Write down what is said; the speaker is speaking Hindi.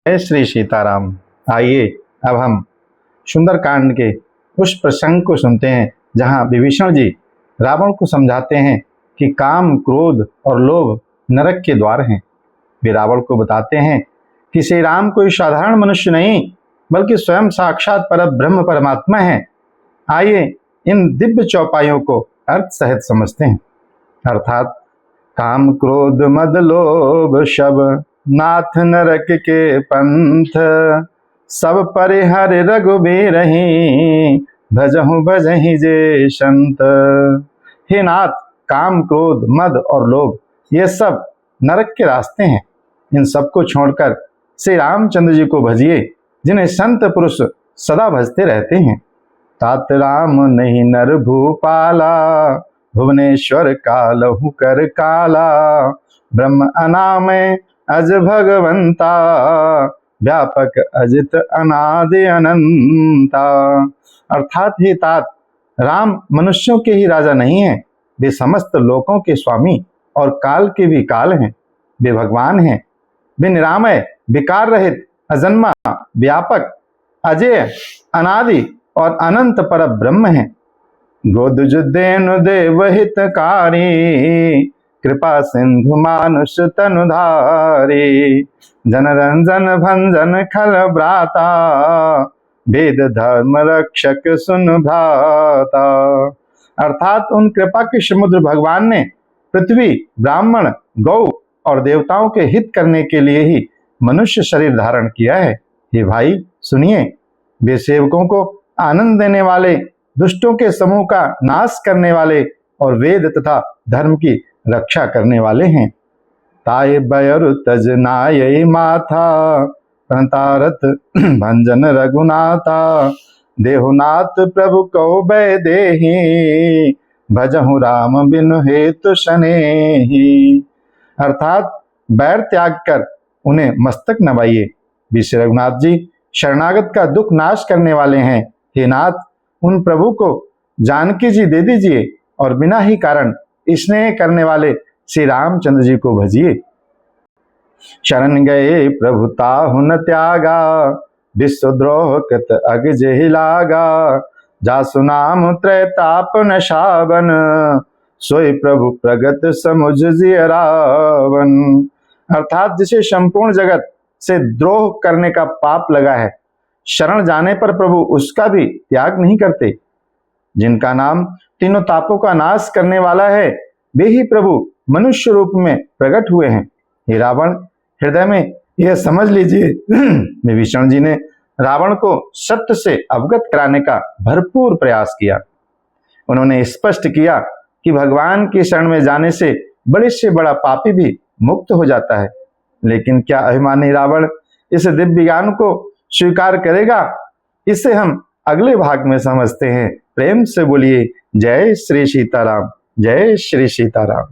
जय श्री सीताराम। आइए अब हम सुंदरकांड के उस प्रसंग को सुनते हैं जहां विभीषण जी रावण को समझाते हैं कि काम, क्रोध और लोभ नरक के द्वार हैं। वे रावण को बताते हैं कि श्री राम कोई साधारण मनुष्य नहीं बल्कि स्वयं साक्षात परब्रह्म परमात्मा है। आइए इन दिव्य चौपाइयों को अर्थ सहित समझते हैं। अर्थात काम, क्रोध, मद, लोभ सब नाथ नरक के पंथ, सब परिहर रघुबीरहि भजहु भजहि जे संत। हे नाथ, काम, क्रोध, मद और लोभ ये सब नरक के रास्ते हैं। इन सबको छोड़कर श्री रामचंद्र जी को भजिए, जिन्हें संत पुरुष सदा भजते रहते हैं। तात राम नहीं नर भूपाला, भुवनेश्वर कालहु कर काला। ब्रह्म अनामय अज भगवंता, व्यापक अजित अनादि अनंता। अर्थात हे तात, राम मनुष्यों के ही राजा नहीं हैं, वे समस्त लोकों के स्वामी और काल के भी काल हैं। वे भगवान हैं। वे निरामय, विकार रहित, अजन्मा, व्यापक, अजय, अनादि और अनंत पर ब्रह्म हैं। गोदुजुदेनु देव हितकारी, कृपा सिंधु मानुष तनुधारी। जनरंजन भंजन खल भ्राता, वेद धर्म रक्षक सुन भ्राता। अर्थात उन कृपा के समुद्र भगवान ने पृथ्वी, ब्राह्मण, गौ और देवताओं के हित करने के लिए ही मनुष्य शरीर धारण किया है। हे भाई सुनिए, वे सेवकों को आनंद देने वाले, दुष्टों के समूह का नाश करने वाले और वेद तथा धर्म की रक्षा करने वाले हैं। ताय बयरु तज नाय माथा, प्रणतारत भंजन रघुनाथा। देहुनाथ प्रभु को बै देहि, भजहु राम बिनु हेतु शनेहि। अर्थात बैर त्याग कर उन्हें मस्तक नवाइए। विश्व रघुनाथ जी शरणागत का दुख नाश करने वाले हैं। हे नाथ, उन प्रभु को जानकी जी दे दीजिए और बिना ही कारण स्नेह करने वाले श्री रामचंद्र जी को भजिए। शरण गए प्रभु ताहु न त्यागा, विश्वद्रोह कृत अग जेहि लागा। जासु नाम त्रैताप न शावन, सोई प्रभु प्रगत समुझ जिय रावण। अर्थात जिसे संपूर्ण जगत से द्रोह करने का पाप लगा है, शरण जाने पर प्रभु उसका भी त्याग नहीं करते। जिनका नाम तीनों तापों का नाश करने वाला है, वे ही प्रभु मनुष्य रूप में प्रकट हुए हैं। हे रावण, हृदय में यह समझ लीजिए, विभीषण जी ने रावण को सत्य से अवगत कराने का भरपूर प्रयास किया। उन्होंने स्पष्ट किया कि भगवान की शरण में जाने से बड़े से बड़ा पापी भी मुक्त हो जाता है। लेकिन क्या अभिमानी रावण इस दिव्य ज्ञान को स्वीकार करेगा? इसे हम अगले भाग में समझते हैं। प्रेम से बोलिए जय श्री सीताराम, जय श्री सीताराम।